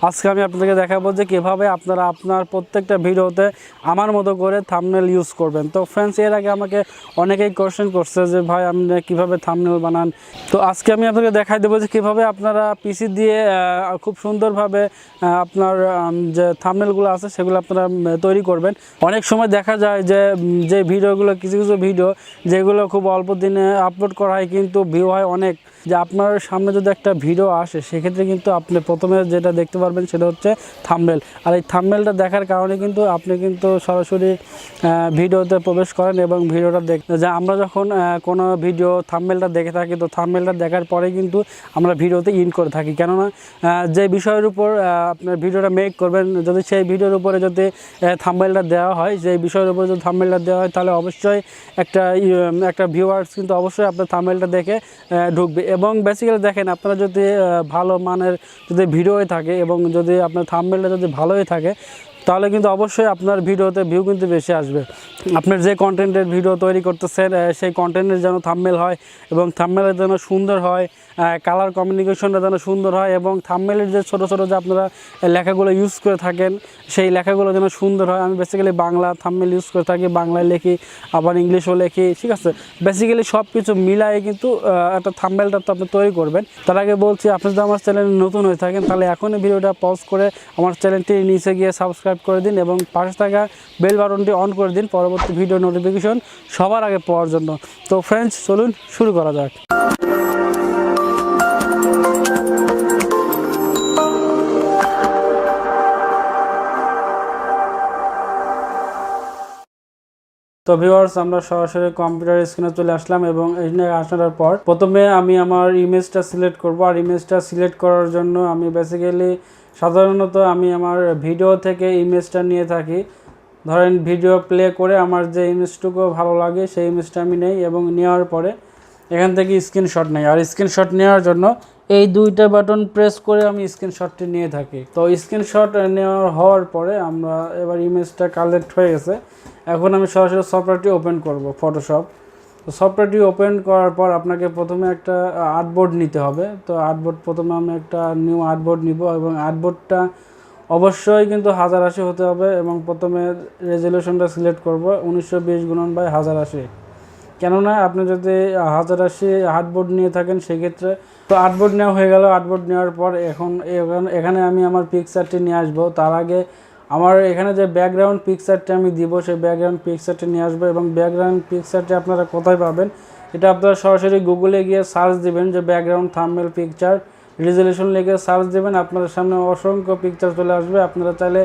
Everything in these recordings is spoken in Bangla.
আজকে আমি আপনাদেরকে দেখাবো যে কীভাবে আপনারা আপনার প্রত্যেকটা ভিডিওতে আমার মতো করে থাম্বনেল ইউজ করবেন। তো ফ্রেন্ডস, এর আগে আমাকে অনেকেই কোশ্চেন করছে যে ভাই আপনি কীভাবে থাম্বনেল বানান। তো আজকে আমি আপনাকে দেখাই দেবো যে কীভাবে আপনারা পিসি দিয়ে খুব সুন্দরভাবে আপনার যে থাম্বনেলগুলো আছে সেগুলো আপনারা তৈরি করবেন। অনেক সময় দেখা যায় যে ভিডিওগুলো কিছু কিছু ভিডিও যেগুলো খুব অল্প দিনে আপলোড করা হয় কিন্তু ভিউ হয় অনেক। যে আপনার সামনে যদি একটা ভিডিও আসে সেক্ষেত্রে কিন্তু আপনি প্রথমে যেটা দেখতে পারবেন সেটা হচ্ছে থাম্বনেল। আর এই থাম্বনেলটা দেখার কারণে কিন্তু আপনি কিন্তু সরাসরি ভিডিওতে প্রবেশ করেন এবং ভিডিওটা যে আমরা যখন কোনো ভিডিও থাম্বনেলটা দেখে থাকি, তো থাম্বনেলটা দেখার পরে কিন্তু আমরা ভিডিওতে ইন করে থাকি। কেননা যে বিষয়ের উপর আপনার ভিডিওটা মেক করবেন, যদি সেই ভিডিওর উপরে যদি থাম্বনেলটা দেওয়া হয়, যে বিষয়ের উপরে যদি থাম্বনেলটা দেওয়া হয় তাহলে অবশ্যই একটা ভিউয়ার্স কিন্তু অবশ্যই আপনার থাম্বনেলটা দেখে ঢুকবে। এবং বেসিক্যালি দেখেন, আপনারা যদি ভালো মানের যদি ভিডিও থাকে এবং যদি আপনার থাম্বনেলটা যদি ভালোই থাকে তাহলে কিন্তু অবশ্যই আপনার ভিডিওতে ভিউ কিন্তু বেশি আসবে। আপনার যে কন্টেন্টের ভিডিও তৈরি করতেছেন সেই কন্টেন্টের যেন থাম্বনেল হয় এবং থাম্বনেলের যেন সুন্দর হয়, কালার কমিউনিকেশনটা যেন সুন্দর হয় এবং থাম্বনেলের যে ছোটো ছোটো যে আপনারা লেখাগুলো ইউজ করে থাকেন সেই লেখাগুলো যেন সুন্দর হয়। আমি বেসিক্যালি বাংলা থাম্বনেল ইউজ করে থাকি, বাংলায় লিখি আবার ইংলিশও লিখি, ঠিক আছে। বেসিক্যালি সব কিছু মিলাই কিন্তু একটা থাম্বনেলটা তো আপনি তৈরি করবেন। তার আগে বলছি, আপনি যদি আমার চ্যানেলে নতুন হয়ে থাকেন তাহলে এখনই ভিডিওটা পজ করে আমার চ্যানেলটি নিচে গিয়ে সাবস্ক্রাইব করে দিন এবং পাশে থাকা বেল বাটনটি অন করে দিন পরবর্তী ভিডিও নোটিফিকেশন সবার আগে পাওয়ার জন্য। তো ফ্রেন্ডস, চলুন শুরু করা যাক। তো ভিউয়ার্স, আমরা সরাসরি কম্পিউটার স্ক্রিনে চলে আসলাম এবং এখানে আসার পর প্রথমে আমি আমার ইমেজটা সিলেক্ট করব। আর ইমেজটা সিলেক্ট করার জন্য আমি বেসিক্যালি সাধারণত আমি আমার ভিডিও থেকে ইমেজটা নিয়ে থাকি। ধরেন ভিডিও প্লে করে আমার যে ইমেজটুকু ভালো লাগে সেই ইমেজটা আমি নেই এবং নেওয়ার পরে এখান থেকে স্ক্রিনশট নেই। আর স্ক্রিনশট নেওয়ার জন্য এই দুইটা বাটন প্রেস করে আমি স্ক্রিনশটটি নিয়ে থাকি। তো স্ক্রিনশট হওয়ার পরে আমরা এবার ইমেজটা কালেক্ট হয়ে গেছে। এখন আমি সরাসরি সফটওয়্যারটি ওপেন করব, ফটোশপ। তো সফটওয়্যারটি ওপেন করার পর আপনাকে প্রথমে একটা আর্টবোর্ড নিতে হবে। তো আর্টবোর্ড প্রথমে আমি একটা নিউ আর্টবোর্ড নিব এবং আর্টবোর্ডটা অবশ্যই কিন্তু 1080 হতে হবে এবং প্রথমে রেজলিউশনটা সিলেক্ট করব 1920x1080। কেননা আপনি যদি 1080 আর্টবোর্ড নিয়ে থাকেন সেক্ষেত্রে তো আর্টবোর্ড নেওয়া হয়ে গেল। আর্টবোর্ড নেওয়ার পর এখানে আমি আমার পিকচারটি নিয়ে আসবো। তার আগে আমার এখানে যে ব্যাকগ্রাউন্ড পিকচারটি আমি দিব সেই ব্যাকগ্রাউন্ড পিকচারটি নিয়ে আসবো এবং ব্যাকগ্রাউন্ড পিকচারটি আপনারা কোথায় পাবেন এটা আপনারা সরাসরি গুগলে গিয়ে সার্চ দিবেন যে ব্যাকগ্রাউন্ড থাম্বনেল পিকচার রেজলিউশন লিখে সার্চ দেবেন। আপনাদের সামনে অসংখ্য পিকচার চলে আসবে। আপনারা চাইলে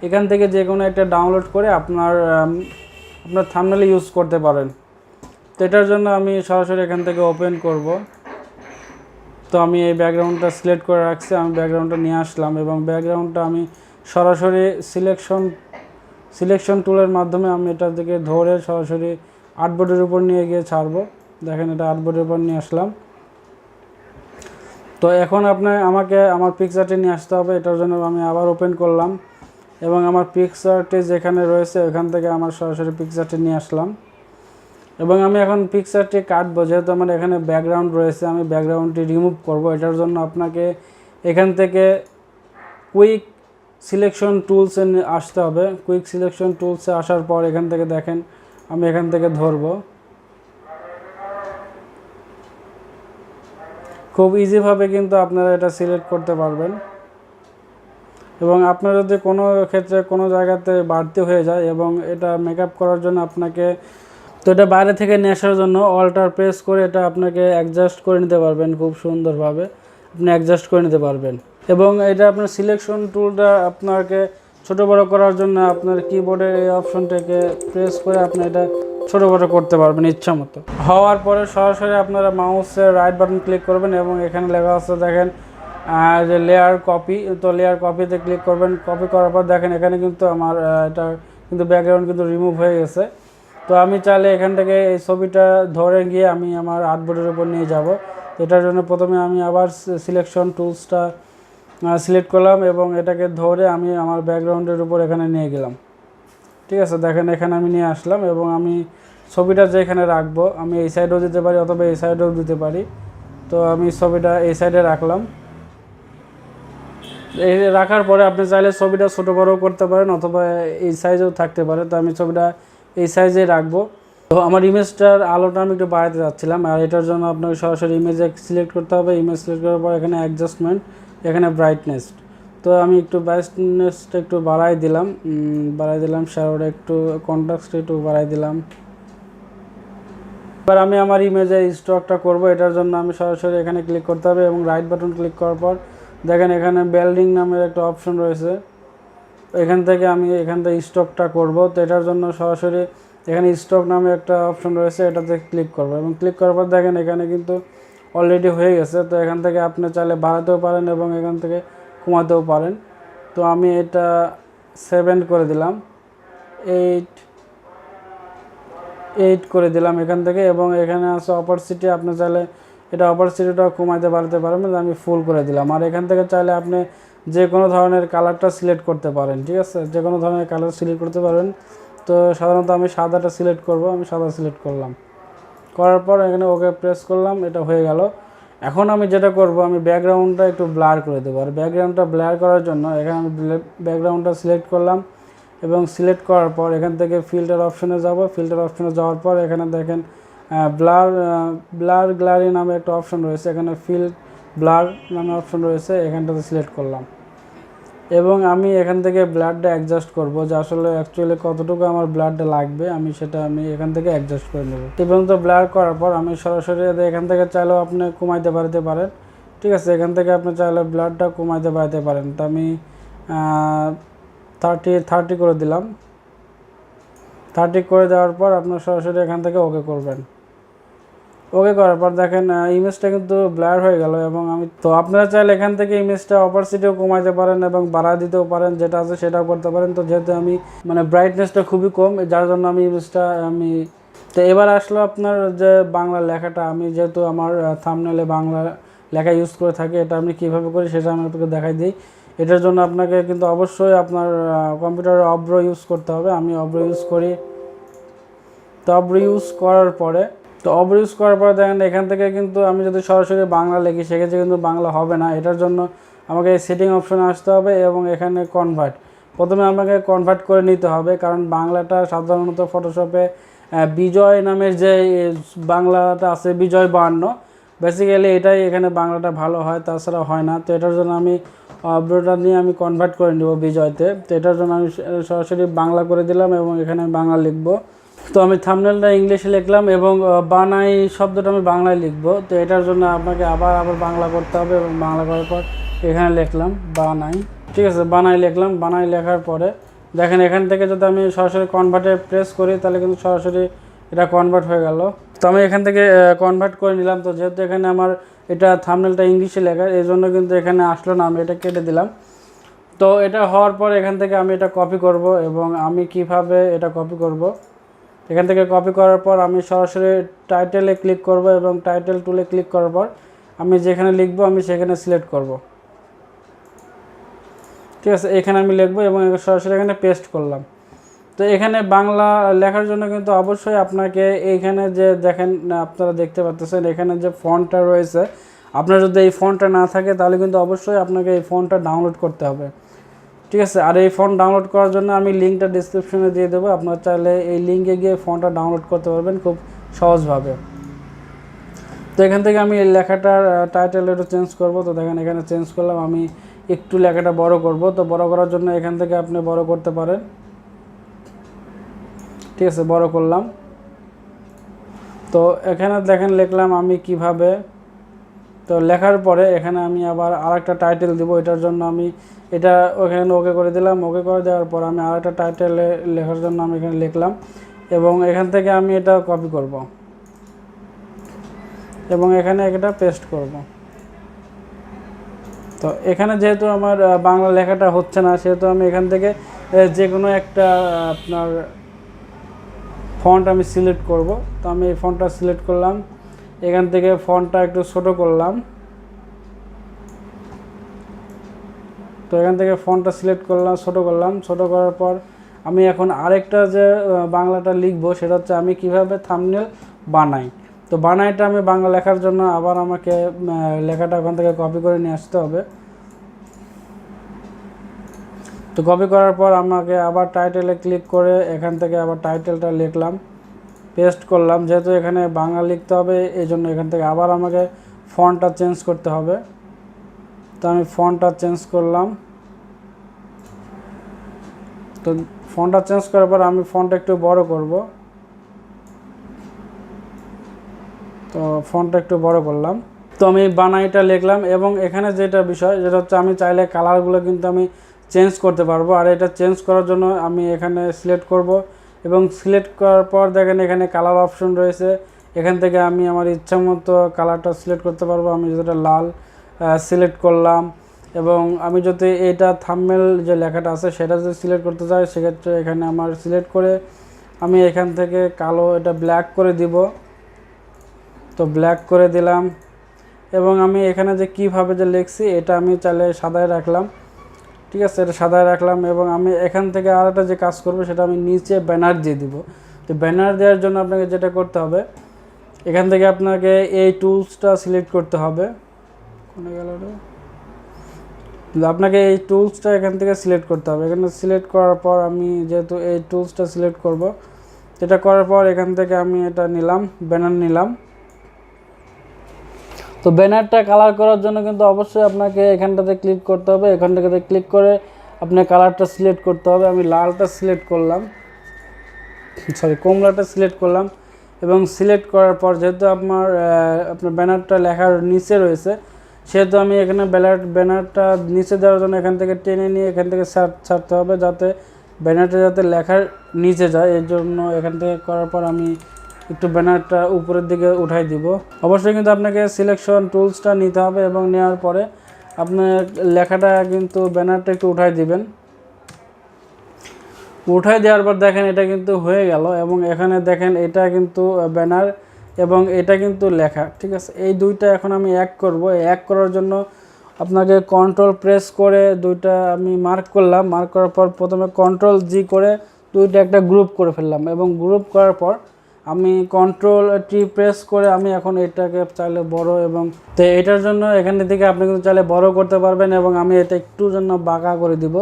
এখান থেকে যে কোনো একটা ডাউনলোড করে আপনার থাম্বনেলে ইউজ করতে পারেন। তো এটার জন্য আমি সরাসরি এখান থেকে ওপেন করব। তো আমি এই ব্যাকগ্রাউন্ডটা সিলেক্ট করে রাখছি, আমি ব্যাকগ্রাউন্ডটা নিয়ে আসলাম এবং ব্যাকগ্রাউন্ডটা আমি সরাসরি সিলেকশন টুলের মাধ্যমে আমি এটা থেকে ধরে সরাসরি আর্টবোর্ডের উপর নিয়ে গিয়ে ছাড়বো। দেখেন, এটা আর্টবোর্ডের উপর নিয়ে আসলাম। তো এখন আমাকে আমার পিকচারটি নিয়ে আসতে হবে। এটার জন্য আমি আবার ওপেন করলাম এবং আমার পিকচারটি যেখানে রয়েছে ওখান থেকে আমার সরাসরি পিকচারটি নিয়ে আসলাম এবং আমি এখন পিকচারটি কাটবো। যেহেতু আমার এখানে ব্যাকগ্রাউন্ড রয়েছে, আমি ব্যাকগ্রাউন্ডটি রিমুভ করব। এটার জন্য আপনাকে এখান থেকে কুইক সিলেকশন টুলসে আসতে হবে। কুইক সিলেকশন টুলসে আসার পর এখান থেকে দেখেন আমি এখান থেকে ধরবো। খুব ইজিভাবে কিন্তু আপনারা এটা সিলেক্ট করতে পারবেন এবং আপনার যদি কোনো ক্ষেত্রে কোনো জায়গাতে বাড়তি হয়ে যায় এবং এটা মেকআপ করার জন্য আপনাকে তো এটা বাইরে থেকে নিয়ে আসার জন্য অল্টার প্রেস করে এটা আপনাকে অ্যাডজাস্ট করে নিতে পারবেন। খুব সুন্দরভাবে আপনি অ্যাডজাস্ট করে নিতে পারবেন এবং এটা আপনার সিলেকশন টুলটা আপনাকে ছোট বড় করার জন্য আপনার কিবোর্ডের এই অপশনটাকে প্রেস করে আপনি এটা ছোট বড় করতে পারবেন ইচ্ছা মতো। হওয়ার পরে সরাসরি আপনারা মাউসের রাইট বাটন ক্লিক করবেন এবং এখানে লেখা আছে দেখেন যে লেয়ার কপি। তো লেয়ার কপিতে ক্লিক করবেন। কপি করার পর দেখেন এখানে কিন্তু আমার এটা কিন্তু ব্যাকগ্রাউন্ড কিন্তু রিমুভ হয়ে গেছে। তো আমি চাইলে এখান থেকে এই ছবিটা ধরে গিয়ে আমি আমার আর্টবোর্ডের উপর নিয়ে যাব। এটার জন্য প্রথমে আমি আবার সিলেকশন টুলসটা সিলেক্ট করলাম এবং এটাকে ধরে আমি আমার ব্যাকগ্রাউন্ডের উপর এখানে নিয়ে গেলাম। ঠিক আছে, দেখেন এখানে আমি নিয়ে আসলাম এবং আমি ছবিটা যেখানে রাখবো আমি এই সাইডেও দিতে পারি অথবা এই সাইডেও দিতে পারি। তো আমি ছবিটা এই সাইডে রাখলাম। এই রাখার পরে আপনি চাইলে ছবিটা ছোটো বড়ও করতে পারেন অথবা এই সাইজেও থাকতে পারে। তো আমি ছবিটা এই সাইজে রাখবো। তো আমার ইমেজটার আলোটা আমি একটু বাড়াতে যাচ্ছিলাম, আর এটার জন্য আপনাকে সরাসরি ইমেজে সিলেক্ট করতে হবে। ইমেজ সিলেক্ট করার পর এখানে অ্যাডজাস্টমেন্ট, এখানে ব্রাইটনেস। তো আমি একটু ব্রাইটনেসটা একটু বাড়াই দিলাম, শ্যাডোটা একটু, কন্ট্রাস্টটা একটু বাড়াই দিলাম। এবার আমি আমার ইমেজে স্টকটা করব। এটার জন্য আমি সরাসরি এখানে ক্লিক করতে হবে এবং রাইট বাটন ক্লিক করার পর দেখেন এখানে বিল্ডিং নামের একটা অপশন রয়েছে। এখান থেকে আমি স্টকটা করব। তো এটার জন্য সরাসরি এখানে স্টক নামে একটা অপশন রয়েছে, এটাতে ক্লিক করব এবং ক্লিক করার পর দেখেন এখানে কিন্তু অলরেডি হয়ে গেছে। তো এখান থেকে আপনি চাইলে বাড়াতেও পারেন এবং এখান থেকে কমাতেও পারেন। তো আমি এটা 7 করে দিলাম, 8 করে দিলাম এখান থেকে। এবং এখানে আছে অপারসিটি, আপনি চাইলে এটা অপারসিটিটা কমাইতে বাড়াতে পারেন। আমি ফুল করে দিলাম। আর এখান থেকে চাইলে আপনি যে কোনো ধরনের কালারটা সিলেক্ট করতে পারেন, ঠিক আছে, যে কোনো ধরনের কালার সিলেক্ট করতে পারেন। তো সাধারণত আমি সাদাটা সিলেক্ট করব, আমি সাদা সিলেক্ট করলাম। করার পর এখানে ওকে প্রেস করলাম, এটা হয়ে গেল। এখন আমি যেটা করব, আমি ব্যাকগ্রাউন্ডটা একটু ব্লার করে দেবো। আর ব্যাকগ্রাউন্ডটা ব্লার করার জন্য এখানে আমি ব্যাকগ্রাউন্ডটা সিলেক্ট করলাম এবং সিলেক্ট করার পর এখান থেকে ফিল্টার অপশনে যাব। ফিল্টার অপশনে যাওয়ার পর এখানে দেখেন ব্লার গ্যালারি নামে একটা অপশন রয়েছে, এখানে ফিল ব্লার নামে অপশন রয়েছে, এখানটাতে সিলেক্ট করলাম। এবং আমি এখান থেকে ব্লাডটা অ্যাডজাস্ট করব, যে আসলে অ্যাকচুয়ালি কতটুকু আমার ব্লাডটা লাগবে আমি সেটা এখান থেকে অ্যাডজাস্ট করে নেব। এবং তো ব্লার করার পর আমি সরাসরি এখান থেকে চাইলেও আপনি কমাইতে পারতে পারেন, ঠিক আছে। এখান থেকে আপনি চাইলে ব্লাডটা কমাইতে পারতে পারেন। তো আমি 30 করে দিলাম। 30 করে দেওয়ার পর আপনার সরাসরি এখান থেকে ওকে করবেন। ওকে করার পর দেখেন ইমেজটা কিন্তু ব্লার হয়ে গেল। এবং আপনারা চাইলে এখান থেকে ইমেজটা অপারসিটিও কমাইতে পারেন এবং বাড়া দিতেও পারেন, যেটা আছে সেটাও করতে পারেন। তো যেহেতু আমি ব্রাইটনেসটা খুবই কম, যার জন্য আমি ইমেজটা তো এবার আসলো আপনার যে বাংলা লেখাটা, আমি যেহেতু আমার থাম্বনেলে বাংলা লেখা ইউজ করে থাকি, এটা আমি কীভাবে করি সেটা আমি আপনাকে দেখাই দিই। এটার জন্য আপনাকে কিন্তু অবশ্যই আপনার কম্পিউটারে অব্রো ইউজ করতে হবে। আমি অব্রো ইউজ করি। তো অব্রো ইউজ করার পরে দেখেন এখান থেকে কিন্তু আমি যদি সরাসরি বাংলা লিখি সেক্ষেত্রে কিন্তু বাংলা হবে না। এটার জন্য আমাকে সেটিং অপশনে আসতে হবে এবং এখানে প্রথমে আমাকে কনভার্ট করে নিতে হবে, কারণ বাংলাটা সাধারণত ফটোশপে বিজয় নামের যে বাংলাটা আছে, বিজয় 52, বেসিক্যালি এটাই এখানে বাংলাটা ভালো হয়, তাছাড়া হয় না। তো এটার জন্য আমি অব্রোটা নিয়ে আমি কনভার্ট করে নেব বিজয়তে। তো এটার জন্য আমি সরাসরি বাংলা করে দিলাম এবং এখানে বাংলা লিখব। তো আমি থাম্বনেলটা ইংলিশে লিখলাম এবং বানাই শব্দটা আমি বাংলায় লিখব। তো এটার জন্য আপনাকে আবার বাংলা করতে হবে এবং বাংলা করার পর এখানে লিখলাম বানাই, ঠিক আছে, বানাই লিখলাম। বানাই লেখার পরে দেখেন এখান থেকে যদি আমি সরাসরি কনভার্টে প্রেস করি তাহলে কিন্তু সরাসরি এটা কনভার্ট হয়ে গেল। তো আমি এখান থেকে কনভার্ট করে নিলাম। তো যেহেতু এখানে আমার এটা থাম্বনেলটা ইংলিশে লেখা, এই জন্য কিন্তু এখানে আসলো না, আমি এটা কেটে দিলাম। তো এটা হওয়ার পর এখান থেকে আমি এটা কপি করব এবং আমি কিভাবে এটা কপি করব, এখান থেকে কপি করার পর আমি সরাসরি টাইটেলে ক্লিক করব এবং টাইটেল টুলে ক্লিক করার পর আমি যেখানে লিখব আমি সেখানে সিলেক্ট করব, ঠিক আছে। এখানে আমি লিখব এবং সরাসরি এখানে পেস্ট করলাম। তো এখানে বাংলা লেখার জন্য কিন্তু অবশ্যই আপনাকে এইখানে যে দেখেন আপনারা দেখতে পাচ্ছেন এখানে যে ফন্টটা রয়েছে, আপনার যদি এই ফন্টটা না থাকে তাহলে কিন্তু অবশ্যই আপনাকে এই ফন্টটা ডাউনলোড করতে হবে, ঠিক আছে। আর এই ফন্ট ডাউনলোড করার জন্য আমি লিঙ্কটা ডিসক্রিপশনে দিয়ে দেবো, আপনারা চাইলে এই লিঙ্কে গিয়ে ফন্টটা ডাউনলোড করতে পারবেন খুব সহজভাবে। তো এখান থেকে আমি এই লেখাটার টাইটেল একটু চেঞ্জ করব। তো দেখেন এখানে চেঞ্জ করলাম, আমি একটু লেখাটা বড় করব। তো বড় করার জন্য এখান থেকে আপনি বড় করতে পারেন, ঠিক আছে, বড় করলাম। তো এখানে দেখেন লিখলাম আমি কিভাবে। তো লেখার পরে এখানে আমি আবার আরেকটা টাইটেল দিব, এটার জন্য আমি এটা ওখানে ওকে করে দিলাম। ওকে করে দেওয়ার পর আমি আরেকটা টাইটেলে লেখার জন্য আমি এখানে লিখলাম এবং এখান থেকে আমি এটা কপি করব এবং এখানে এটা পেস্ট করব। তো এখানে যেহেতু আমার বাংলা লেখাটা হচ্ছে না, সেহেতু আমি এখান থেকে যে কোনো একটা আপনার ফন্ট আমি সিলেক্ট করব। তো আমি এই ফন্টটা সিলেক্ট করলাম, এখান থেকে ফন্টটা একটু ছোট করলাম। তো এখান থেকে ফন্টটা সিলেক্ট করলাম, ছোট করার পর আমি এখন আরেকটা যে বাংলাটা লিখবো সেটা হচ্ছে আমি কিভাবে থাম্বনেল বানাই। তো বানাইটা আমি বাংলা লেখার জন্য আবার আমাকে লেখাটা ওখান থেকে কপি করে নিয়ে আসতে হবে। তো কপি করার পর আমাকে আবার টাইটেলে ক্লিক করে এখান থেকে আবার টাইটেলটা লিখলাম, পেস্ট করলাম। যেহেতু এখানে বাংলা লিখতে হবে এই জন্য এখান থেকে আবার আমাকে ফন্টটা চেঞ্জ করতে হবে। তো আমি ফন্টটা চেঞ্জ করলাম। তো ফন্টটা চেঞ্জ করার পর আমি ফন্টটা একটু বড় করব। তো ফন্টটা একটু বড় করলাম। তো আমি বানাইটা লিখলাম এবং এখানে যেটা বিষয় যেটা হচ্ছে আমি চাইলে কালারগুলো কিন্তু আমি চেঞ্জ করতে পারবো। আর এটা চেঞ্জ করার জন্য আমি এখানে সিলেক্ট করব এবং সিলেক্ট করার পর দেখেন এখানে কালার অপশন রয়েছে। এখান থেকে আমি আমার ইচ্ছা মতো কালারটা সিলেক্ট করতে পারবো। আমি যেটা লাল সিলেক্ট করলাম এবং আমি যদি এটা থাম্বনেল যে লেখাটা আছে সেটা যদি সিলেক্ট করতে চাই সেক্ষেত্রে এখানে আমার সিলেক্ট করে আমি এখান থেকে কালো এটা ব্ল্যাক করে দিব। তো ব্ল্যাক করে দিলাম এবং আমি এখানে যে কিভাবে যে লিখছি এটা আমি চাইলে সাদায় রাখলাম। ঠিক আছে, এটা সাদায় রাখলাম এবং আমি এখান থেকে আর একটা যে কাজ করব সেটা আমি নিচে ব্যানার দিয়ে দিব। তো ব্যানার দেওয়ার জন্য আপনাকে যেটা করতে হবে এখান থেকে আপনাকে এই টুলসটা সিলেক্ট করতে হবে। কোন গেল রে? আপনাকে এই টুলসটা এখান থেকে সিলেক্ট করতে হবে। এখানে সিলেক্ট করার পর আমি যেহেতু এই টুলসটা সিলেক্ট করব, এটা করার পর এখান থেকে আমি এটা নিলাম, ব্যানার নিলাম। তো ব্যানারটা কালার করার জন্য কিন্তু অবশ্যই আপনাকে এখানটাতে ক্লিক করতে হবে। এখানটাতে ক্লিক করে আপনার কালারটা সিলেক্ট করতে হবে। আমি লালটা সিলেক্ট করলাম, কমলাটা সিলেক্ট করলাম এবং সিলেক্ট করার পর যেহেতু আপনার ব্যানারটা লেখার নিচে রয়েছে সেহেতু আমি এখানে ব্যানারটা নিচে দেওয়ার জন্য এখান থেকে টেনে নিয়ে এখান থেকে ছাড়তে হবে যাতে ব্যানারটা যাতে লেখার নিচে যায়। এর জন্য এখান থেকে করার পর আমি একটু ব্যানারটা উপরের দিকে উঠাই দিব। অবশ্যই কিন্তু আপনাকে সিলেকশন টুলসটা নিতে হবে এবং নেওয়ার পরে আপনার লেখাটা কিন্তু ব্যানারটা একটু উঠাই দিবেন। উঠাই দেওয়ার পর দেখেন এটা কিন্তু হয়ে গেল এবং এখানে দেখেন এটা কিন্তু ব্যানার এবং এটা কিন্তু লেখা। ঠিক আছে, এই দুইটা এখন আমি এক করব। এক করার জন্য আপনাকে কন্ট্রোল প্রেস করে দুইটা আমি মার্ক করলাম। মার্ক করার পর প্রথমে কন্ট্রোল জি করে দুইটা একটা গ্রুপ করে ফেললাম এবং গ্রুপ করার পর আমি কন্ট্রোল টি প্রেস করে আমি এখন এটাকে চাইলে বড় এবং তো এটার জন্য এখান থেকে আপনি কিন্তু চাইলে বড় করতে পারবেন এবং আমি এটা একটু জন্য বাঁকা করে দিব।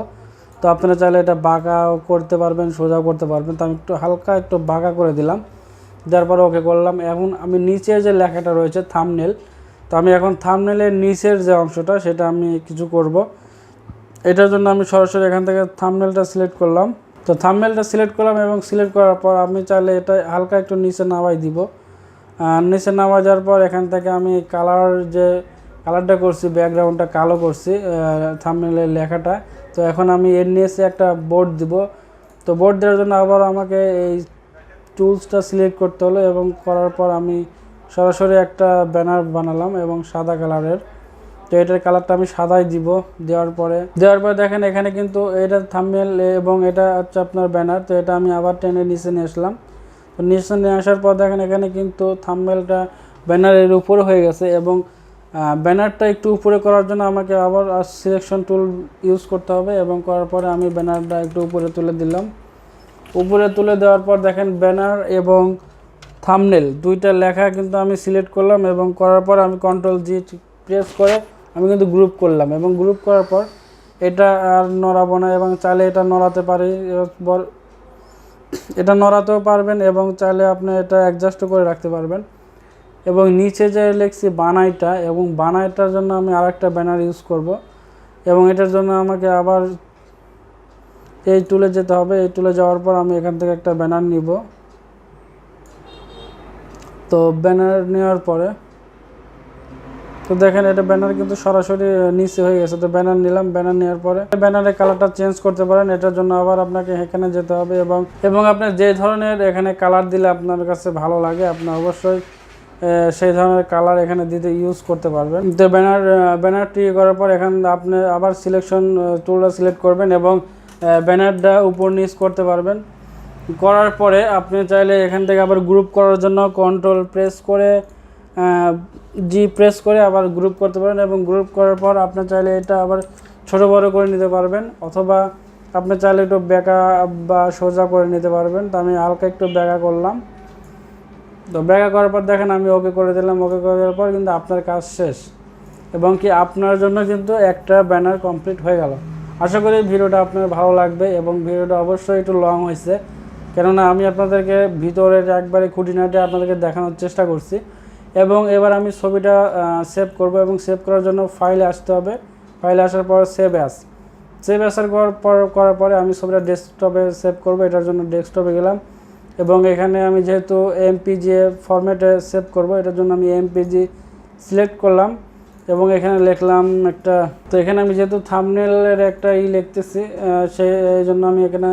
তো আপনারা চাইলে এটা বাঁকাও করতে পারবেন, সোজাও করতে পারবেন। তো আমি একটু হালকা একটু বাঁকা করে দিলাম, দেওয়ার পরে ওকে করলাম। এখন আমি নিচে যে লেখাটা রয়েছে থাম্বনেল, তো আমি এখন থাম্বনেলের নিচের যে অংশটা সেটা আমি কিছু করব। এটার জন্য আমি সরাসরি এখান থেকে থাম্বনেলটা সিলেক্ট করলাম। তো থাম্বনেলটা সিলেক্ট করলাম এবং সিলেক্ট করার পর আমি চাইলে এটা হালকা একটু নিচে নামাই দিব। নিচে নামাই যাওয়ার পর এখান থেকে আমি কালারটা করছি, ব্যাকগ্রাউন্ডটা কালো করছি থাম্বনেলের লেখাটা। তো এখন আমি এর নিচে একটা বোর্ড দিব। তো বোর্ড দেওয়ার জন্য আবার আমাকে এই টুলসটা সিলেক্ট করতে হলো এবং করার পর আমি সরাসরি একটা ব্যানার বানালাম এবং সাদা কালারের। তো এটার কালারটা আমি সাদাই দিব। দেওয়ার পরে দেখেন এখানে কিন্তু এটা থাম্বনেল এবং এটা হচ্ছে আপনার ব্যানার। তো এটা আমি আবার টেনে নিচে নিয়ে আসলাম। তো নিচে নিয়ে আসার পর দেখেন এখানে কিন্তু থাম্বনেলটা ব্যানারের উপরে হয়ে গেছে এবং ব্যানারটা একটু উপরে করার জন্য আমাকে আবার সিলেকশন টুল ইউজ করতে হবে এবং করার পরে আমি ব্যানারটা একটু উপরে তুলে দিলাম। উপরে তুলে দেওয়ার পর দেখেন ব্যানার এবং থাম্বনেল দুইটা লেখা কিন্তু আমি সিলেক্ট করলাম এবং করার পর আমি কন্ট্রোল জি প্রেস করে আমি কিন্তু গ্রুপ করলাম এবং গ্রুপ করার পর এটা আর নড়াবো না এবং চাইলে এটা নড়াতে পারি, এটা নড়াতেও পারবেন এবং চাইলে আপনি এটা অ্যাডজাস্টও করে রাখতে পারবেন। এবং নিচে যে লিখছি বানাইটা এবং বানাইটার জন্য আমি আরেকটা ব্যানার ইউজ করব এবং এটার জন্য আমাকে আবার এই টুলে যেতে হবে। এই টুলে যাওয়ার পর আমি এখান থেকে একটা ব্যানার নিব। তো ব্যানার নেওয়ার পরে তো দেখেন এটা ব্যানার কিন্তু সরাসরি নিচে হয়ে গেছে। তো ব্যানার নিলাম, ব্যানার নেওয়ার পরে ব্যানারের কালারটা চেঞ্জ করতে পারেন। এটার জন্য আবার আপনাকে এখানে যেতে হবে এবং আপনি যে ধরনের এখানে কালার দিলে আপনার কাছে ভালো লাগে আপনি অবশ্যই সেই ধরনের কালার এখানে দিতে ইউজ করতে পারবেন। তো ব্যানারটি করার পর এখানে আপনি আবার সিলেকশন টুলটা সিলেক্ট করবেন এবং ব্যানারটা উপর নিচ করতে পারবেন। করার পরে আপনি চাইলে এখান থেকে আবার গ্রুপ করার জন্য কন্ট্রোল প্রেস করে জি প্রেস করে আবার গ্রুপ করতে পারেন এবং গ্রুপ করার পর আপনি চাইলে এটা আবার ছোট বড় করে নিতে পারবেন অথবা আপনি চাইলে একটু বেঁকা বা সোজা করে নিতে পারবেন। তো আমি হালকা একটু বেঁকা করলাম। তো বেঁকা করার পর দেখেন আমি ওকে করে দিলাম। ওকে করে দেওয়ার পর কিন্তু আপনার কাজ শেষ এবং কি আপনার জন্য কিন্তু একটা ব্যানার কমপ্লিট হয়ে গেল। আশা করি ভিডিওটা আপনার ভালো লাগবে এবং ভিডিওটা অবশ্যই একটু লং হয়েছে, কেননা আমি আপনাদেরকে ভিতরের একবারে খুঁটিনাটি আপনাদেরকে দেখানোর চেষ্টা করছি। এবং এবার আমি ছবিটা সেভ করব এবং সেভ করার জন্য ফাইলে আসতে হবে। ফাইলে আসার পর সেভ অ্যাসার করার পরে আমি ছবিটা ডেস্কটপে সেভ করব। এটার জন্য ডেস্কটপে গেলাম এবং এখানে আমি যেহেতু এমপিজি ফরম্যাটে সেভ করব, এটার জন্য আমি এমপিজি সিলেক্ট করলাম এবং এখানে লিখলাম একটা। তো এখানে আমি যেহেতু থাম্বনেলের একটা লিখতেছি, সেই জন্য আমি এখানে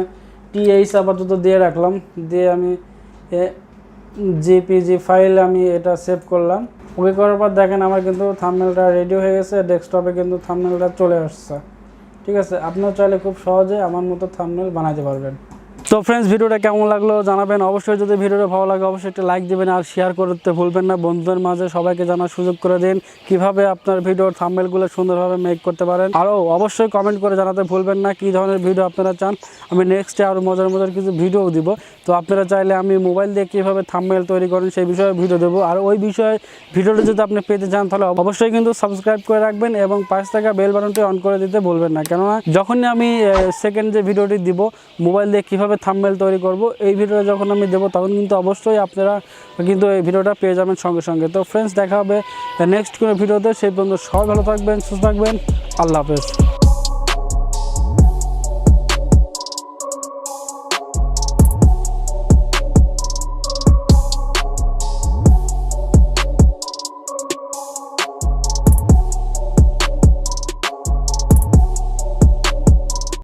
টিএইচ আপাতত দিয়ে রাখলাম, দিয়ে আমি জেপিজি ফাইল আমি এটা সেভ করলাম। ওকে করার পর দেখেন আমার কিন্তু থাম্বনেলটা রেডি হয়ে গেছে, ডেস্কটপে কিন্তু থাম্বনেলটা চলে আসছে। ঠিক আছে, আপনারা চাইলে খুব সহজে আমার মতো থাম্বনেল বানাতে পারবেন। তো ফ্রেন্ডস, ভিডিওটা কেমন লাগলো জানাবেন। অবশ্যই যদি ভিডিওটা ভালো লাগে অবশ্যই একটা লাইক দেবেন আর শেয়ার করতে ভুলবেন না। বন্ধুদের মাঝে সবাইকে জানার সুযোগ করে দিন কিভাবে আপনার ভিডিওর থাম্বনেলগুলো সুন্দরভাবে মেক করতে পারেন। আরও অবশ্যই কমেন্ট করে জানাতে ভুলবেন না কী ধরনের ভিডিও আপনারা চান। আমি নেক্সটে আরও মজার কিছু ভিডিও দিব। তো আপনারা চাইলে আমি মোবাইল দিয়ে কীভাবে থাম্বনেল তৈরি করেন সেই বিষয়ে ভিডিও দেবো। আর ওই বিষয়ে ভিডিওটা যদি আপনি পেতে চান তাহলে অবশ্যই কিন্তু সাবস্ক্রাইব করে রাখবেন এবং পাশ থাকা বেল বাটনটি অন করে দিতে ভুলবেন না, কেননা যখনই আমি সেকেন্ড যে ভিডিওটি দিব মোবাইল দিয়ে কীভাবে থাম্বনেল তৈরি করব, এই ভিডিওটা যখন আমি দেবো তখন কিন্তু অবশ্যই আপনারা কিন্তু এই ভিডিওটা পেয়ে যাবেন সঙ্গে সঙ্গে। তো ফ্রেন্ডস, দেখা হবে নেক্সট কোনো ভিডিওতে। সেই পর্যন্ত সবাই ভালো থাকবেন, সুস্থ থাকবেন। আল্লাহ হাফেজ।